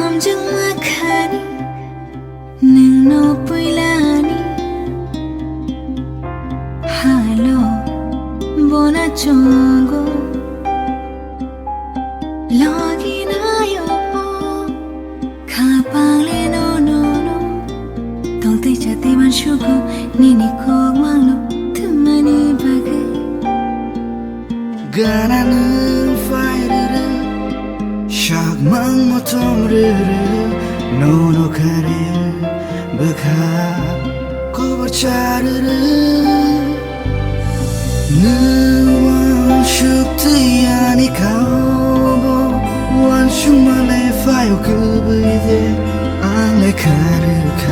함정막하니 능 노뿌이라니 할로 보나종고 러기나요 가방레 노노노 동태자대만 쉬고 니니 꼭망로 틈만이 박을 가나는 파이르르 샥망 모톰르르 노노카르 베카 코버차르르 느완 슈트야니 카오보 완 슈마레 파요 그브이데 안레 카르카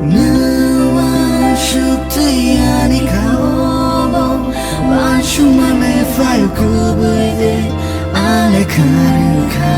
느완 슈트야니 카오보 완 슈마레 파요 그브이데 안레 카르카